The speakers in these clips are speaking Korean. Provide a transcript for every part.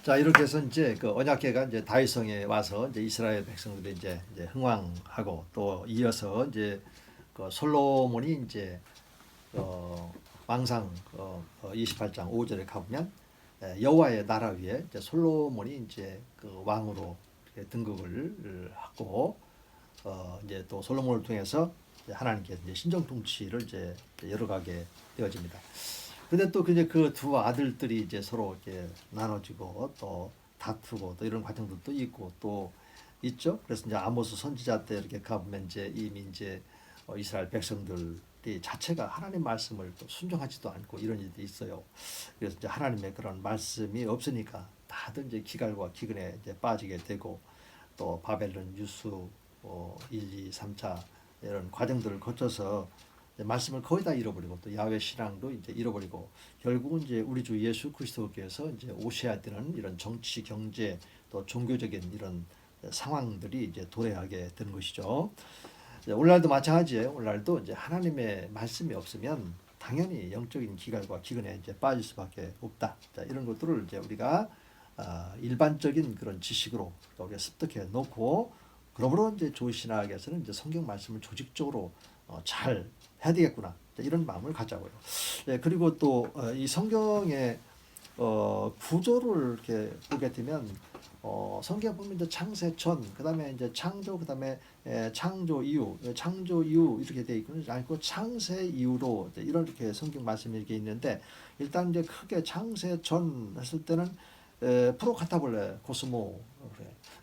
자, 이렇게 해서 이제 그 언약궤가 이제 다윗성에 와서 이제 이스라엘 백성들이 이제 흥왕하고, 또 이어서 이제 그 솔로몬이 이제 왕상 28장 5절에 가보면, 여호와의 나라 위에 이제 솔로몬이 이제 그 왕으로 이렇게 등극을 하고, 이제 또 솔로몬을 통해서 이제 하나님께서 이제 신정 통치를 이제 열어가게 되어집니다. 근데 또 이제 그 두 아들들이 이제 서로 이렇게 나눠지고 또 다투고 또 이런 과정들도 있고 또 있죠. 그래서 이제 아모스 선지자 때 이렇게 가보면 이제 이미 이제 이스라엘 백성들이 자체가 하나님 말씀을 또 순종하지도 않고 이런 일이 있어요. 그래서 이제 하나님의 그런 말씀이 없으니까 다들 이제 기갈과 기근에 이제 빠지게 되고, 또 바벨론 유수 1, 2, 3차 이런 과정들을 거쳐서 말씀을 거의 다 잃어버리고, 또 야훼 신앙도 이제 잃어버리고, 결국은 이제 우리 주 예수 그리스도께서 이제 오셔야 되는 이런 정치, 경제, 또 종교적인 이런 상황들이 이제 도래하게 되는 것이죠. 오늘날도 마찬가지예요. 오늘날도 이제 하나님의 말씀이 없으면 당연히 영적인 기갈과 기근에 이제 빠질 수밖에 없다. 자, 이런 것들을 이제 우리가 일반적인 그런 지식으로 우리가 습득해 놓고, 그러므로 이제 조신학에서는 이제 성경 말씀을 조직적으로 잘 해야 되겠구나, 이런 마음을 가자고요. 그리고 또 이 성경의 구조를 이렇게 보게 되면, 성경 보면 이제 창세 전, 그다음에 이제 창조, 그다음에 창조 이후 이렇게 돼 있거든요. 아니고 창세 이후로 이렇게 성경 말씀이 이렇게 있는데, 일단 이제 크게 창세 전 했을 때는 프로카타볼레 코스모,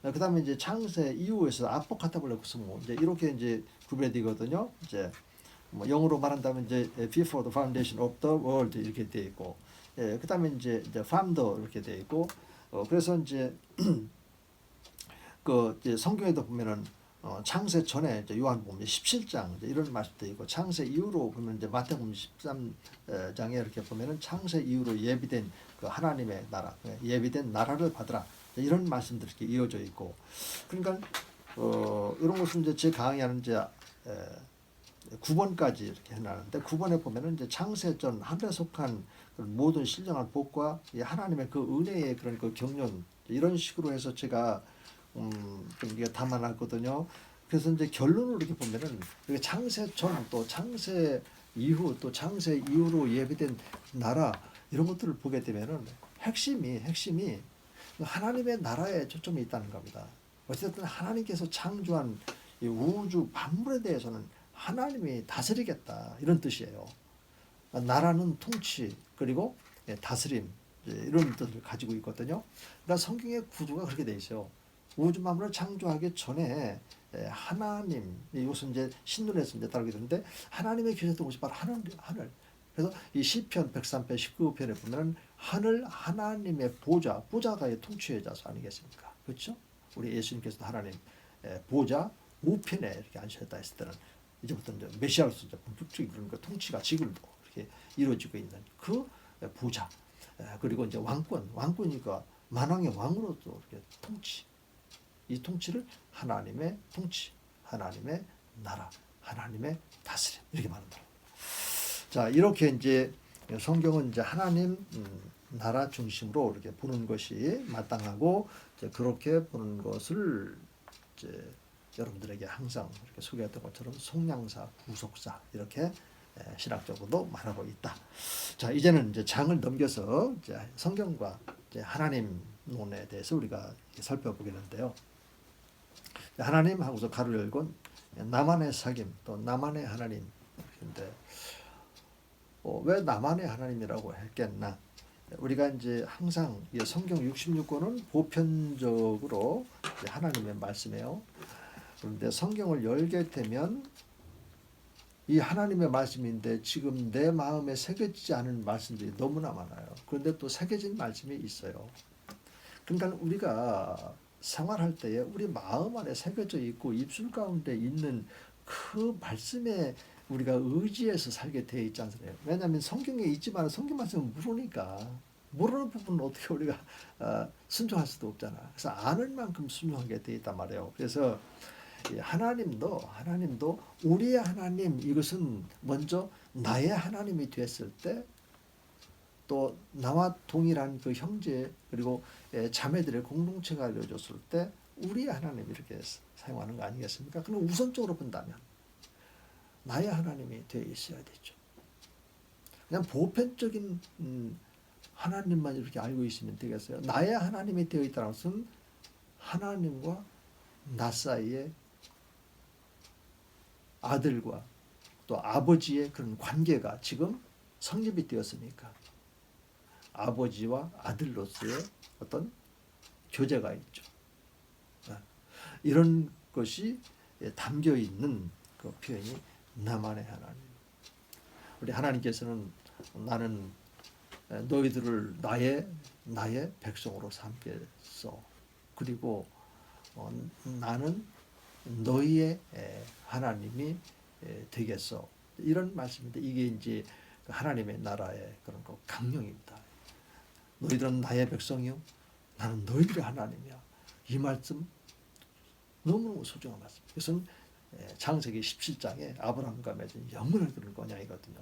그다음에 이제 창세 이후에서 아포카타볼레 코스모, 이제 이렇게 이제 구별되거든요. 이제 뭐 영어로 말한다면 이제 before the foundation of the world 이렇게 돼 있고, 그다음에 이제 founder 이렇게 돼 있고, 그래서 이제 그 이제 성경에도 보면은 창세 전에 이제 요한복음 17장 이제 이런 말씀도 있고, 창세 이후로 보면 이제 마태복음 13장에 이렇게 보면은 창세 이후로 예비된 그 하나님의 나라, 예비된 나라를 받으라, 이런 말씀들이 이렇게 이어져 있고, 그러니까 이런 것은 이제 제 강의하는 이제 9번까지 이렇게 해놨는데, 9번에 보면은 이제 창세전 하늘에 속한 모든 신령한 복과 하나님의 그 은혜의 그런 그 경륜, 이런 식으로 해서 제가 좀 이게 담아놨거든요. 그래서 이제 결론을 이렇게 보면은 창세 전, 또 창세 이후, 또 창세 이후로 예비된 나라, 이런 것들을 보게 되면은 핵심이 하나님의 나라에 초점이 있다는 겁니다. 어쨌든 하나님께서 창조한 이 우주 만물에 대해서는 하나님이 다스리겠다, 이런 뜻이에요. 나라는 통치, 그리고 다스림, 이런 뜻을 가지고 있거든요. 그러니까 성경의 구조가 그렇게 돼 있어요. 우주 만물을 창조하기 전에 하나님, 이것은 이제 신론에서 이제 다루게 되는데, 하나님의 계셨던 곳이 바로 하늘. 그래서 이 시편 103편 19편에 보면 하나님의 보좌가 통치의 자수 아니겠습니까? 그렇죠? 우리 예수님께서도 하나님 보좌 우편에 이렇게 앉으셨다 했을 때는, 이제부터 이제 메시아로서 이제 본격적인 그런 그 통치가 지금도 이렇게 이루어지고 있는 그 보좌, 그리고 이제 왕권이니까 만왕의 왕으로도 이렇게 통치, 이 통치를 하나님의 통치, 하나님의 나라, 하나님의 다스림, 이렇게 말한다. 자, 이렇게 이제 성경은 이제 하나님 나라 중심으로 이렇게 보는 것이 마땅하고, 이제 그렇게 보는 것을 이제 여러분들에게 항상 이렇게 소개했던 것처럼 속량사, 구속사, 이렇게 신학적으로도 말하고 있다. 자, 이제는 이제 장을 넘겨서 이제 성경과 이제 하나님론에 대해서 우리가 살펴보겠는데요. 하나님 하고서 가로 열고 나만의 사귐, 또 나만의 하나님. 근데 왜 나만의 하나님이라고 했겠나? 우리가 이제 항상 성경 66권은 보편적으로 하나님의 말씀이에요. 그런데 성경을 열게 되면 이 하나님의 말씀인데 지금 내 마음에 새겨지지 않은 말씀들이 너무나 많아요. 그런데 또 새겨진 말씀이 있어요. 그러니까 우리가 생활할 때에 우리 마음 안에 새겨져 있고 입술 가운데 있는 그 말씀에 우리가 의지해서 살게 되어 있지 않습니까? 왜냐하면 성경에 있지만 성경 말씀은 모르는 부분은 어떻게 우리가 순종할 수도 없잖아. 그래서 아는 만큼 순종하게 되어 있단 말이에요. 그래서 하나님도 우리의 하나님, 이것은 먼저 나의 하나님이 됐을 때 또 나와 동일한 그 형제 그리고 자매들의 공동체가 알려졌을 때 우리 하나님 이렇게 사용하는 거 아니겠습니까? 그럼 우선적으로 본다면 나의 하나님이 되어 있어야 되죠. 그냥 보편적인 하나님만 이렇게 알고 있으면 되겠어요? 나의 하나님이 되어 있다는 것은 하나님과 나 사이에 아들과 또 아버지의 그런 관계가 지금 성립이 되었으니까 아버지와 아들로서의 어떤 교제가 있죠. 이런 것이 담겨 있는 그 표현이 나만의 하나님. 우리 하나님께서는 나는 너희들을 나의 백성으로 삼겠어. 그리고 나는 너희의 하나님이 되겠어. 이런 말씀인데 이게 이제 하나님의 나라의 그런 거 강령입니다. 너희들은 나의 백성이요, 나는 너희들의 하나님이야. 이 말씀 너무너무 소중한 말씀. 이것은 창세기 17장에 아브라함과 맺은 영원한 그런 언약이거든요.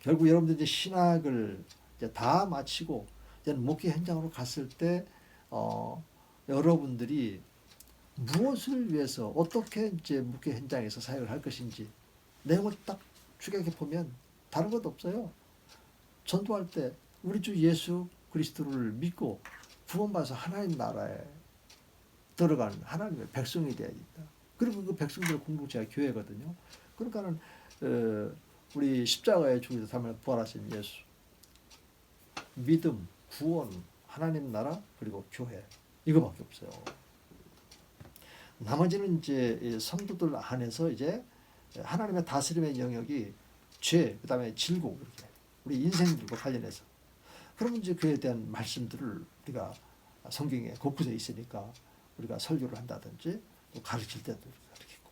결국 여러분들 이제 신학을 이제 다 마치고 이제 목회 현장으로 갔을 때 여러분들이 무엇을 위해서 어떻게 이제 목회 현장에서 사역을 할 것인지 내용을 딱 축약해 보면 다른 것도 없어요. 전도할 때 우리 주 예수 그리스도를 믿고 구원받아서 하나님 나라에 들어간 하나님의 백성이 되어야 된다. 그리고 그 백성들의 공동체가 교회거든요. 그러니까는 우리 십자가의 죽으셔서 삶을 부활하신 예수, 믿음, 구원, 하나님 나라 그리고 교회 이거밖에 없어요. 나머지는 이제 성도들 안에서 이제 하나님의 다스림의 영역이 죄, 그다음에 질곡 이렇게 우리 인생들과 관련해서 그러면 이제 그에 대한 말씀들을 우리가 성경에 곳곳에 있으니까 우리가 설교를 한다든지 또 가르칠 때도 가르치고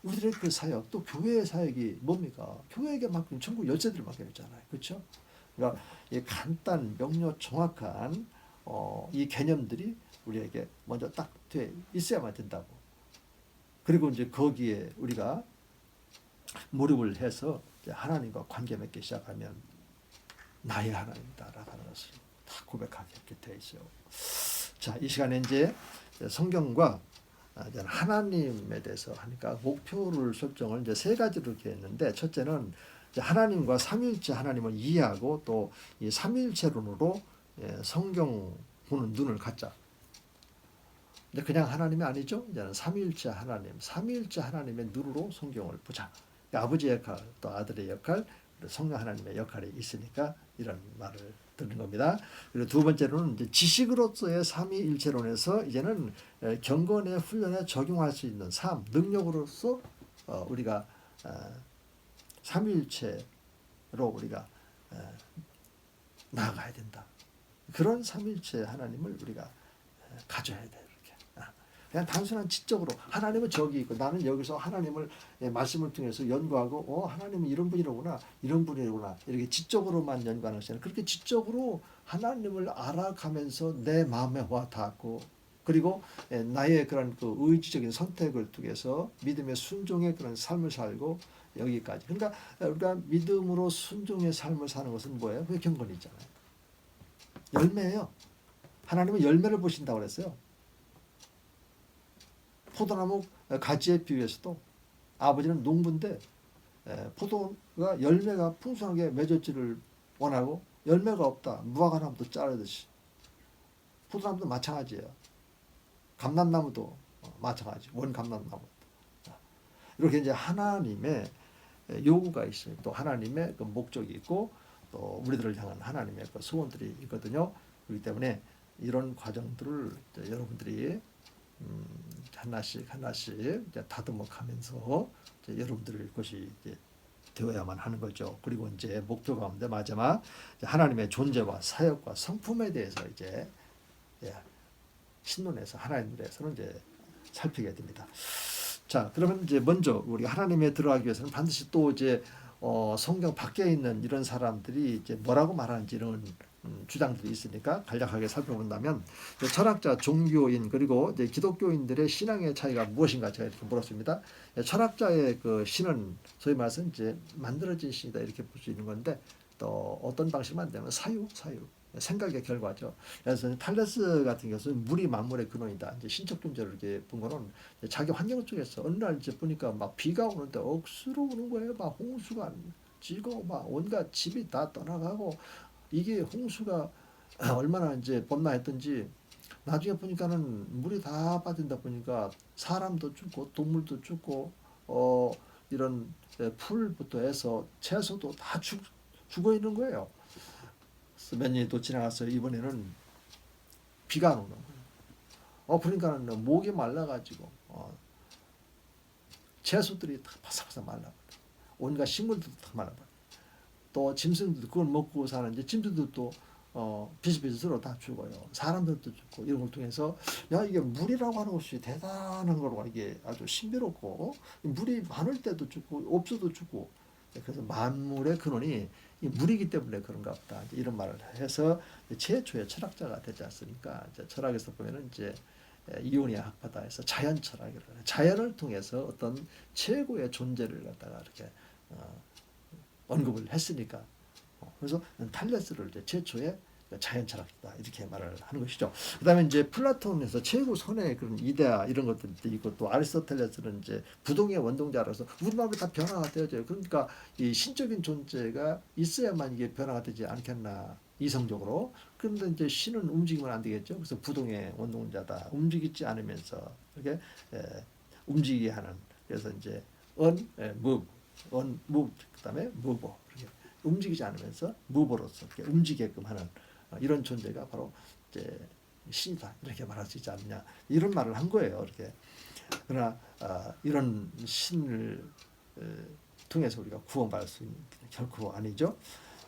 우리들의 그 사역 또 교회의 사역이 뭡니까? 교회에게 맡긴 전국 열쇠들을 맡겨있잖아요. 그렇죠? 그러니까 이 간단, 명료, 정확한 이 개념들이 우리에게 먼저 딱 돼 있어야만 된다고. 그리고 이제 거기에 우리가 몰입을 해서 하나님과 관계 맺기 시작하면 나의 하나님이다라는 것을 다 고백하게 되어 있어요. 자, 이 시간에 이제 성경과 하나님에 대해서 하니까 목표를 설정을 이제 세 가지로 이렇게 했는데 첫째는 이제 하나님과 삼위일체 하나님을 이해하고 또 이 삼위일체론으로 성경 보는 눈을 갖자. 이제 그냥 하나님이 아니죠. 이제는 삼위일체 하나님, 삼위일체 하나님의 눈으로 성경을 보자. 아버지의 역할, 또 아들의 역할, 성령 하나님의 역할이 있으니까 이런 말을 듣는 겁니다. 그리고 두 번째로는 이제 지식으로서의 삼위일체론에서 이제는 경건의 훈련에 적용할 수 있는 삶, 능력으로서 우리가 삼위일체로 우리가 나아가야 된다. 그런 삼위일체 하나님을 우리가 가져야 돼요. 그냥 단순한 지적으로 하나님은 저기 있고 나는 여기서 하나님을 말씀을 통해서 연구하고 하나님은 이런 분이로구나 이런 분이로구나 이렇게 지적으로만 연구하는 것이 아니라 그렇게 지적으로 하나님을 알아가면서 내 마음에 와 닿고 그리고 나의 그런 그 의지적인 선택을 통해서 믿음의 순종의 그런 삶을 살고 여기까지. 그러니까 우리가 믿음으로 순종의 삶을 사는 것은 뭐예요? 그게 경건이잖아요. 열매예요. 하나님은 열매를 보신다고 그랬어요. 포도나무 가지에 비유해서도 아버지는 농부인데 포도가 열매가 풍성하게 맺어지를 원하고 열매가 없다. 무화과나무도 자르듯이 포도나무도 마찬가지예요. 감람나무도 마찬가지. 원감람나무. 이렇게 이제 하나님의 요구가 있어요. 또 하나님의 그 목적이 있고 또 우리들을 향한 하나님의 그 소원들이 있거든요. 그렇기 때문에 이런 과정들을 여러분들이 하나씩 이제 다듬어가면서 이제 여러분들의 것이 이제 되어야만 하는 거죠. 그리고 이제 목표 가운데 마지막 하나님의 존재와 사역과 성품에 대해서 이제 신론에서 하나님에서는 이제 살피게 됩니다. 자, 그러면 이제 먼저 우리 하나님에 들어가기 위해서는 반드시 또 이제 성경 밖에 있는 이런 사람들이 이제 뭐라고 말하는지 이런 주장들이 있으니까 간략하게 살펴본다면 철학자, 종교인 그리고 이제 기독교인들의 신앙의 차이가 무엇인가 제가 이렇게 물었습니다. 철학자의 그 신은 소위 말해서 이제 만들어진 신이다 이렇게 볼 수 있는 건데 또 어떤 방식만 되면 사유 생각의 결과죠. 그래서 탈레스 같은 경우는 물이 만물의 근원이다. 이제 신적 존재를 이렇게 본 거는 자기 환경 쪽에서 어느 날 이제 보니까 막 비가 오는데 억수로 오는 거예요. 막 홍수가 지고 막 온갖 집이 다 떠나가고 이게 홍수가 얼마나 이제 범람했던지 나중에 보니까는 물이 다 빠진다 보니까 사람도 죽고 동물도 죽고 이런 풀부터 해서 채소도 다 죽어 있는 거예요. 그래서 몇 년이 또 지나가서 이번에는 비가 안 오는 거예요. 그러니까는 목이 말라가지고 채소들이 다 바삭바삭 말라버려. 온갖 식물들도 다 말라버려. 또 짐승들도 그걸 먹고 사는 이제 짐승들도 또 비슷비슷 서로 다 죽어요. 사람들도 죽고 이런 걸 통해서 야 이게 물이라고 하는 것이 대단한 거로 이게 아주 신비롭고 물이 많을 때도 죽고 없어도 죽고 그래서 만물의 근원이 이 물이기 때문에 그런가 보다 이런 말을 해서 최초의 철학자가 되지 않습니까? 이제 철학에서 보면은 이제 이오니아 학파다에서 자연 철학이라고 해요. 자연을 통해서 어떤 최고의 존재를 갖다가 이렇게 언급을 했으니까 그래서 탈레스를 이제 최초의 자연 철학이다 이렇게 말을 하는 것이죠. 그다음에 이제 플라톤에서 최고 선의 그런 이데아 이런 것들도 있고 또 아리스토텔레스는 이제 부동의 원동자라서 우리 마음이 다 변화가 되어져요. 그러니까 이 신적인 존재가 있어야만 이게 변화가 되지 않겠나 이성적으로. 그런데 이제 신은 움직이면 안 되겠죠. 그래서 부동의 원동자다. 움직이지 않으면서 이렇게 움직이게 하는. 그래서 이제 move, move 그다음에 mover 이렇게 움직이지 않으면서 무버로서 이렇게 움직이게끔 하는 이런 존재가 바로 이제 신이다 이렇게 말할 수 있지 않느냐 이런 말을 한 거예요. 이렇게 그러나 이런 신을 통해서 우리가 구원받을 수 있는 결코 아니죠.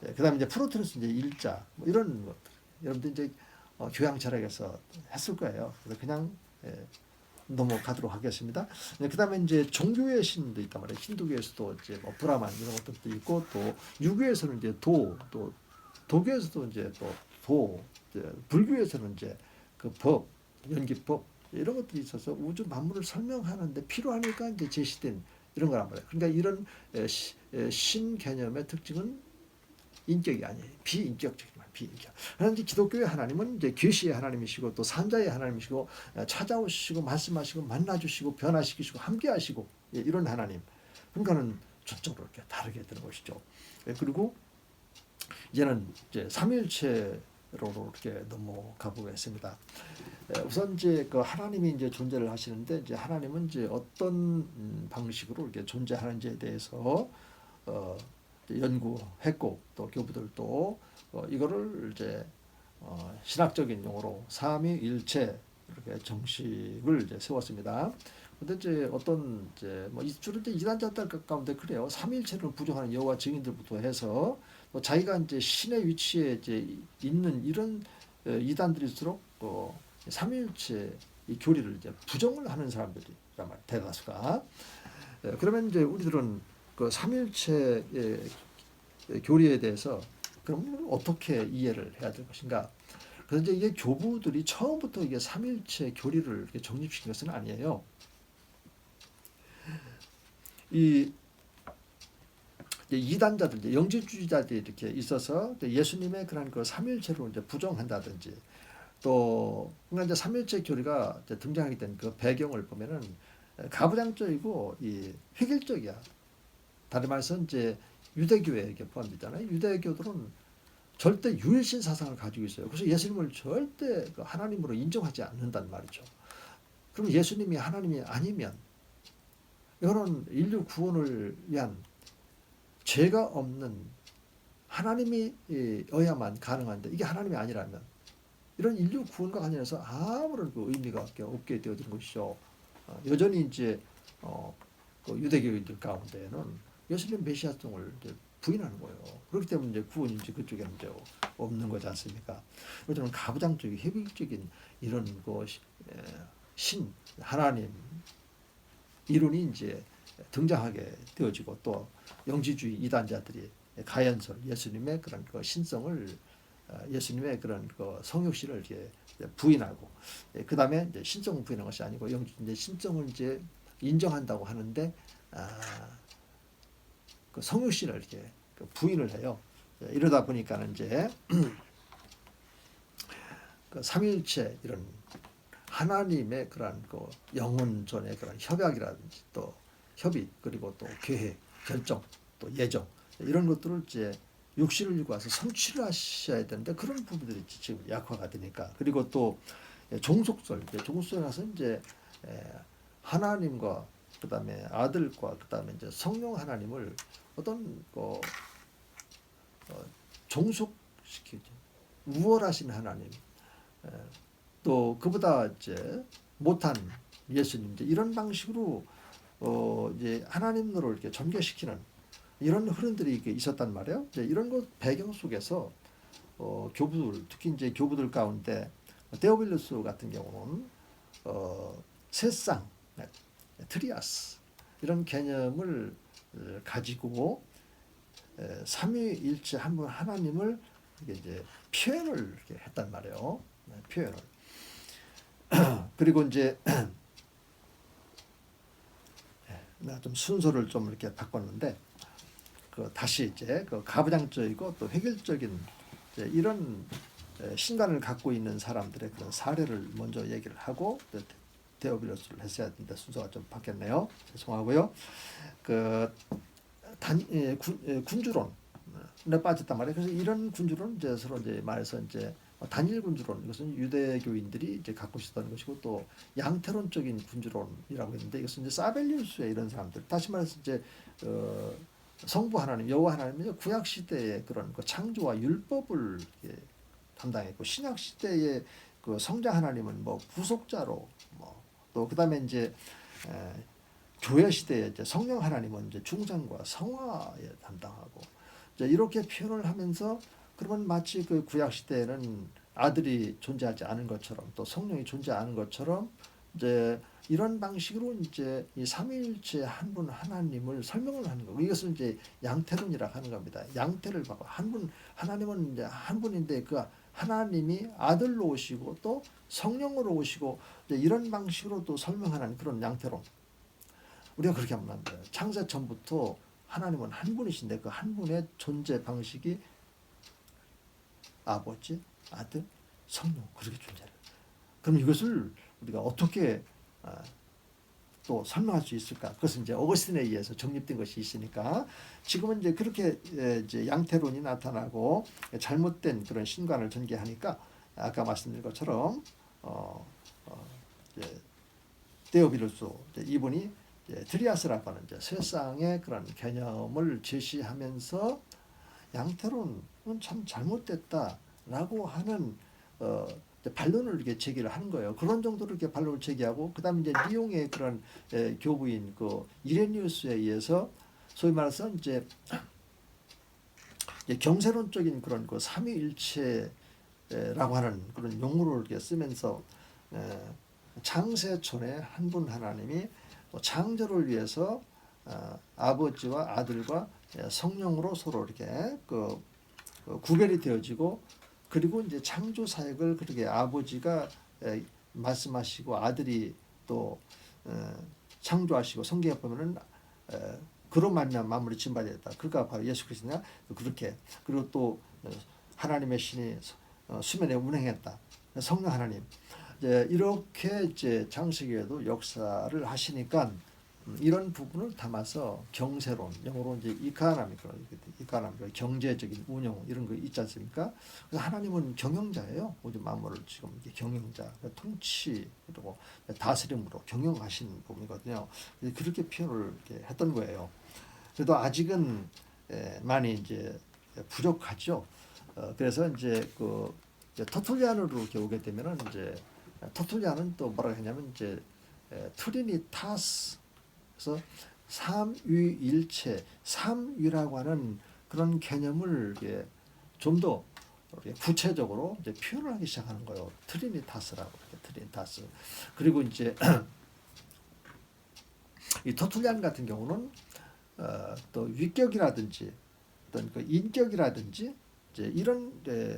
그다음에 이제 프로테우스 이제 일자 뭐 이런 것들 여러분들 이제 교양 철학에서 했을 거예요. 그래서 그냥 넘어가도록 하겠습니다. 그다음에 이제 종교의 신도 있단 말이에요. 힌두교에서도 이제 뭐 브라만 이런 것들도 있고 또 유교에서는 이제 또 도교에서도 이제 도, 불교에서는 이제 그 법, 연기법 이런 것들이 있어서 우주 만물을 설명하는데 필요하니까 이제 제시된 이런 거란 말이에요. 그러니까 이런 신 개념의 특징은 인격이 아니에요. 비인격적인 말, 비인격. 그런데 기독교의 하나님은 이제 계시의 하나님이시고 또 산자의 하나님이시고 찾아오시고 말씀하시고 만나주시고 변화시키시고 함께하시고 이런 하나님. 그러니까는 전적으로 이렇게 다르게 되는 것이죠. 그리고 이제는 이제 삼위일체로 이렇게 넘어가 보겠습니다. 우선 이제 그 하나님이 이제 존재를 하시는데 이제 하나님은 이제 어떤 방식으로 이렇게 존재하는지에 대해서 연구했고 또 교부들도 이거를 이제 신학적인 용어로 삼위일체 이렇게 정식을 이제 세웠습니다. 근데 이제 어떤 이제 뭐 주로 이제 이단자들 가운데 그래요. 삼위일체를 부정하는 여호와 증인들부터 해서 또 자기가 이제 신의 위치에 이제 있는 이런 이단들일수록 또 삼위일체 이 교리를 이제 부정을 하는 사람들이란 말 대다수가. 그러면 이제 우리들은 그 삼일체의 교리에 대해서 그럼 어떻게 이해를 해야 될 것인가? 그래서 이제 이게 교부들이 처음부터 이게 삼일체 교리를 이렇게 정립시킨 것은 아니에요. 이 이단자들, 이제 영지주의자들이 이렇게 있어서 예수님의 그런 그 삼일체로 이제 부정한다든지 또 그러니까 이제 삼일체 교리가 이제 등장하게 된 그 배경을 보면은 가부장적이고 이 획일적이야. 다른 말해서 이제 유대교에 이렇게 포함되잖아요. 유대교들은 절대 유일신 사상을 가지고 있어요. 그래서 예수님을 절대 하나님으로 인정하지 않는단 말이죠. 그럼 예수님이 하나님이 아니면 이거는 인류 구원을 위한 죄가 없는 하나님이어야만 가능한데 이게 하나님이 아니라면 이런 인류 구원과 관련해서 아무런 그 의미가 없게 되어진 것이죠. 여전히 이제 그 유대교인들 가운데는 예수님 메시아성을 이제 부인하는 거예요. 그렇기 때문에 이제 구원이 이제 그쪽에는 이제 없는 거지 않습니까? 그렇다면 가부장적인 회의적인 이런 신 하나님 이론이 이제 등장하게 되어지고 또 영지주의 이단자들이 가연설 예수님의 그런 그 신성을 예수님의 그런 그 성육신을 이렇게 부인하고 그 다음에 이제 신성을 부인한 것이 아니고 이제 신성을 이제 인정한다고 하는데 그 성육신을 이렇게 부인을 해요. 이러다 보니까는 이제 그 삼위일체 이런 하나님의 그런 그 영혼전의 그런 협약이라든지 또 협의 그리고 또 계획, 결정, 또 예정 이런 것들을 이제 육신을 들고 와서 성취를 하셔야 되는데 그런 부분들이 지금 약화가 되니까 그리고 또 종속설, 종속설에 가서 이제 하나님과 그다음에 아들과 그다음에 이제 성령 하나님을 어떤 종속시키죠. 우월하신 하나님, 또 그보다 이제 못한 예수님 이제 이런 방식으로 이제 하나님으로 이렇게 전개시키는 이런 흐름들이 이렇게 있었단 말이에요. 이제 이런 것 배경 속에서 교부들 특히 이제 교부들 가운데 데오빌루스 같은 경우는 세상 트리아스 이런 개념을 가지고 삼위일체 한 분 하나님을 이제 표현을 이렇게 했단 말이에요. 표현을. 그리고 이제 나 좀 순서를 좀 이렇게 바꿨는데 그 다시 이제 그 가부장적이고 또 획일적인 이런 신관을 갖고 있는 사람들의 그런 사례를 먼저 얘기를 하고 데오빌로스를 했어야 되는데 순서가 좀 바뀌었네요. 죄송하고요. 그 군주론에 빠졌단 말이에요. 그래서 이런 군주론 이제 서로 이제 말해서 이제 단일 군주론 이것은 유대교인들이 이제 갖고 있었던 것이고 또 양태론적인 군주론이라고 했는데 이것은 이제 사벨리우스의 이런 사람들 다시 말해서 이제 성부 하나님 여호와 하나님이 구약 시대의 그런 그 창조와 율법을 담당했고 신약 시대의 그 성자 하나님은 뭐 구속자로 뭐 또 그다음에 이제 교회 시대에 이제 성령 하나님은 이제 중상과 성화에 담당하고 이제 이렇게 표현을 하면서 그러면 마치 그 구약 시대에는 아들이 존재하지 않은 것처럼 또 성령이 존재하는 것처럼 이제 이런 방식으로 이제 이 삼위일체 한 분 하나님을 설명을 하는 거고 이것을 이제 양태론이라고 하는 겁니다. 양태를 봐봐 한 분 하나님은 이제 한 분인데 그 하나님이 아들로 오시고 또 성령으로 오시고 이제 이런 방식으로 또 설명하는 그런 양태론. 우리가 그렇게 하면 안 돼요. 창세 전부터 하나님은 한 분이신데 그 한 분의 존재 방식이 아버지, 아들, 성령 그렇게 존재해요. 그럼 이것을 우리가 어떻게 또 설명할 수 있을까? 그것은 이제 어거스틴에 의해서 정립된 것이 있으니까 지금은 이제 그렇게 이제 양태론이 나타나고 잘못된 그런 신관을 전개하니까 아까 말씀드린 것처럼 데오빌루스 이분이 트리아스라고 하는 이제 세상의 그런 개념을 제시하면서 양태론은 참 잘못됐다라고 하는 반론을 이렇게 제기를 하는 거예요. 그런 정도로 이렇게 반론을 제기하고 그다음에 이제 리옹의 그런 교부인 그 이레니우스에 의해서 소위 말해서 이제 경세론적인 그런 그 삼위일체라고 하는 그런 용어를 이렇게 쓰면서 창세전에 한 분 하나님이 창조를 위해서 아버지와 아들과 성령으로 서로 이렇게 그 구별이 되어지고 그리고 이제 창조 사역을 그렇게 아버지가 말씀하시고 아들이 또 창조하시고 성경에 보면은 그로 말미암아 만물이 진발되었다. 그가 바로 예수 그리스도냐 그렇게 그리고 또 하나님의 신이 수면에 운행했다. 성령 하나님 이렇게 이제 창세기에도 역사를 하시니까 이런 부분을 담아서 경세론, 영어로 이제 이카노미, 경제적인 운영 이런 거 있지 않습니까? 그래서 하나님은 경영자예요. 우리 만물을 지금 경영자, 통치 그리고 다스림으로 경영하시는 부분이거든요. 그렇게 표현을 이렇게 했던 거예요. 그래도 아직은 많이 이제 부족하죠. 그래서 이제 그 터툴리안으로 이렇게 오게 되면은 이제 터툴리안은 또 뭐라 하냐면 이제 트리니타스 그래서 삼위일체, 삼위라고 하는 그런 개념을 좀 더 구체적으로 이제 표현을 하기 시작하는 거예요. 트리니타스라고 트리니타스. 그리고 이제 이 터툴리안 같은 경우는 또 위격이라든지 어떤 그 인격이라든지 이제 이런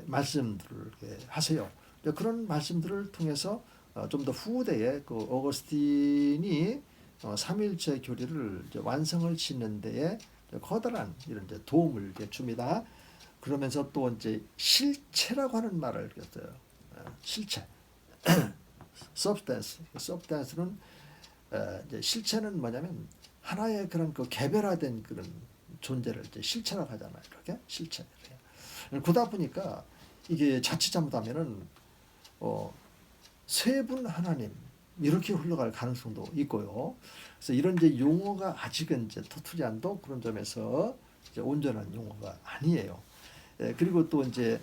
말씀들을 하세요. 그런 말씀들을 통해서 좀 더 후대에 그 어거스틴이 삼일체 교리를 이제 완성을 짓는 데에 커다란 이런 이제 도움을 줍니다. 그러면서 또 이제 실체라고 하는 말을 썼어요. 실체. substance. substance는 이제 실체는 뭐냐면 하나의 그런 그 개별화된 그런 존재를 이제 실체라고 하잖아요. 그렇게 실체. 그러다 보니까 이게 자칫 잘못하면은 세분 하나님 이렇게 흘러갈 가능성도 있고요. 그래서 이런 이제 용어가 아직은 이제 터투리안도 그런 점에서 이제 온전한 용어가 아니에요. 그리고 또 이제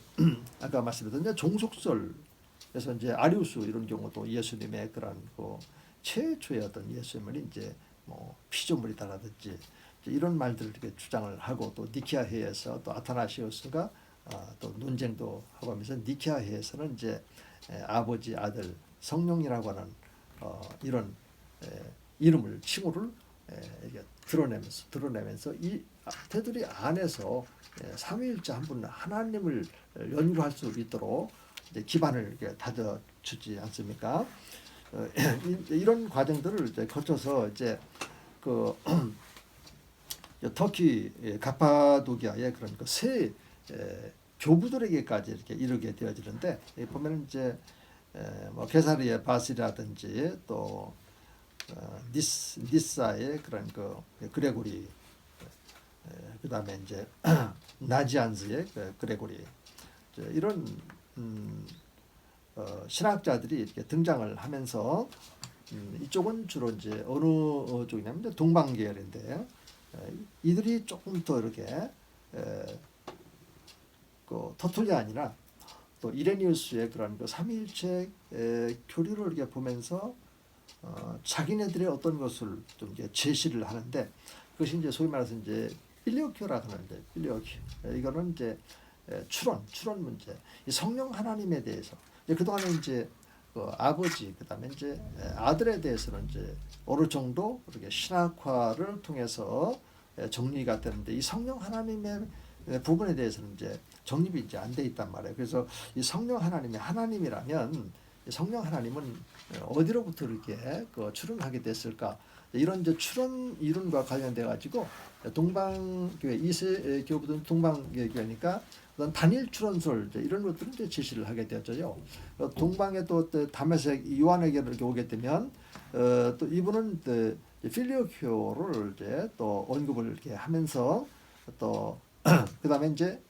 아까 말씀드렸던 이제 종속설에서 이제 아리우스 이런 경우도 예수님의 그런 그 최초의 어떤 예수님을 이제 뭐 피조물이다라든지 이런 말들을 이렇게 주장을 하고 또 니케아 회에서 또 아타나시우스가 또 논쟁도 하고 하면서 니케아 회에서는 이제 아버지 아들 성령이라고 하는 이런 이름을 칭호를 이게 드러내면서 이 테두리 안에서 삼위일체 한 분 하나님을 연구할 수 있도록 이제 기반을 다져 주지 않습니까? 이런 과정들을 이제 거쳐서 이제 그 터키 가파도기아의 그런 그세 교부들에게까지 이렇게 이르게 되어지는데 보면 이제 뭐 게사리의 바시라든지 또 니사의 그런 그 그레고리 그다음에 이제 나지안즈의 그레고리 이런 신학자들이 이렇게 등장을 하면서 이쪽은 주로 이제 어느 쪽이냐면 동방 계열인데 이들이 조금 더 이렇게 그 터툴리안이나 또 이레니우스의 그런 그 삼위일체 교리를 이렇게 보면서 자기네들의 어떤 것을 좀 이제 제시를 하는데 그것이 이제 소위 말해서 이제 필리오큐라고 하는데 필리오큐 이거는 이제 추론 문제 이 성령 하나님에 대해서 그동안에 이제 그 아버지 그다음에 이제 아들에 대해서는 이제 어느 정도 그렇게 신학화를 통해서 정리가 되는데 이 성령 하나님의 부분에 대해서는 이제 정립이 이제 안 돼 있단 말이에요. 그래서 이 성령 하나님이 하나님이라면 성령 하나님은 어디로부터 이렇게 그 출현하게 됐을까? 이런 이제 출현 이론과 관련돼 가지고 동방교회 이세 교부들은 동방교회니까 어떤 단일 출현설 이런 것들을 이제 제시를 하게 되었죠. 동방에 또 다메섹 요한에게 이렇게 오게 되면 또 이분은 필리오교를 이제 또 언급을 이렇게 하면서 또 그다음에 이제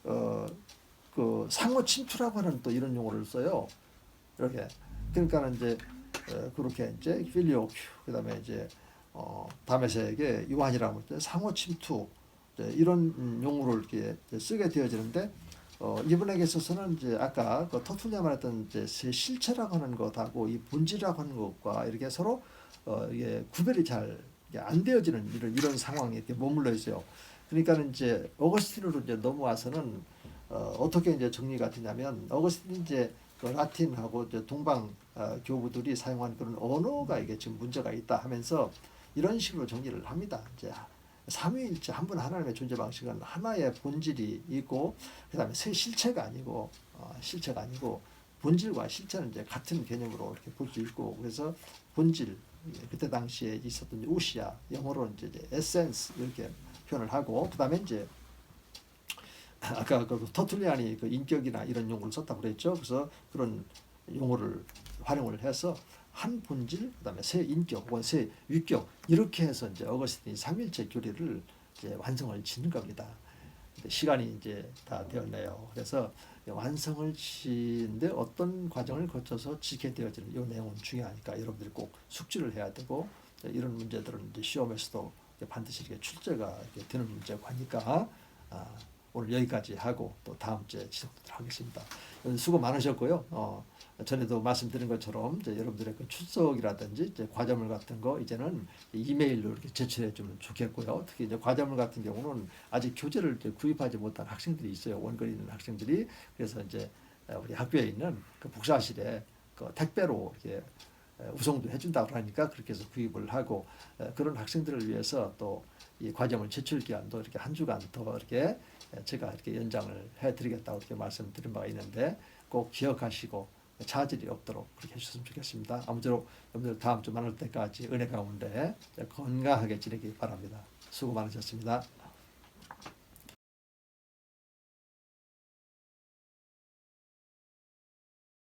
그 상호 침투라고 하는 또 이런 용어를 써요. 이렇게 그러니까는 이제 그렇게 이제 필리오큐 그다음에 이제 다메섹의 요한이라고 할 때 상호 침투 이런 용어를 이렇게 쓰게 되어지는데 이분에게 있어서는 이제 아까 그 터툴리아 말했던 이제 세 실체라고 하는 것하고 이 본질이라고 하는 것과 이렇게 서로 이게 구별이 잘 안 되어지는 이런 상황에 이렇게 머물러 있어요. 그러니까는 이제 어거스틴으로 이제 넘어와서는 어떻게 이제 정리가 되냐면 어거스틴 이제 그 라틴하고 이제 동방 교부들이 사용한 그런 언어가 이게 지금 문제가 있다 하면서 이런 식으로 정리를 합니다. 이제 삼위일체 한 분 하나님의 존재 방식은 하나의 본질이 있고 그다음에 세 실체가 아니고 본질과 실체는 이제 같은 개념으로 이렇게 볼 수 있고 그래서 본질 그때 당시에 있었던 우시아 영어로 이제 에센스 이렇게 표현을 하고 그다음에 이제 아까 그 터툴리안이 그 인격이나 이런 용어를 썼다고 그랬죠. 그래서 그런 용어를 활용을 해서 한 본질, 그다음에 세 인격 혹은 세 위격 이렇게 해서 이제 어거스틴이 삼일체 교리를 이제 완성을 짓는 겁니다. 시간이 이제 다 되었네요. 그래서 완성을 짓는데 어떤 과정을 거쳐서 지게 되어지는 이 내용은 중요하니까 여러분들이 꼭 숙지를 해야 되고 이런 문제들은 이제 시험에서도 반드시 이렇게 출제가 이렇게 되는 문제가 하니까 오늘 여기까지 하고 또 다음 주에 지속하도록 하겠습니다. 수고 많으셨고요. 전에도 말씀드린 것처럼 이제 여러분들의 그 출석이라든지 이제 과제물 같은 거 이제는 이메일로 이렇게 제출해 주면 좋겠고요. 특히 이제 과제물 같은 경우는 아직 교재를 이제 구입하지 못한 학생들이 있어요. 원거리 있는 학생들이. 그래서 이제 우리 학교에 있는 그 복사실에 그 택배로 이렇게 우송도 해준다고 하니까 그렇게 해서 구입을 하고 그런 학생들을 위해서 또 이 과제물 제출 기간도 이렇게 한 주간 더 이렇게 제가 이렇게 연장을 해드리겠다고 이렇게 말씀드린 바가 있는데 꼭 기억하시고 차질이 없도록 그렇게 해주셨으면 좋겠습니다. 아무쪼록 여러분들 다음 주 만날 때까지 은혜 가운데 건강하게 지내기 바랍니다. 수고 많으셨습니다.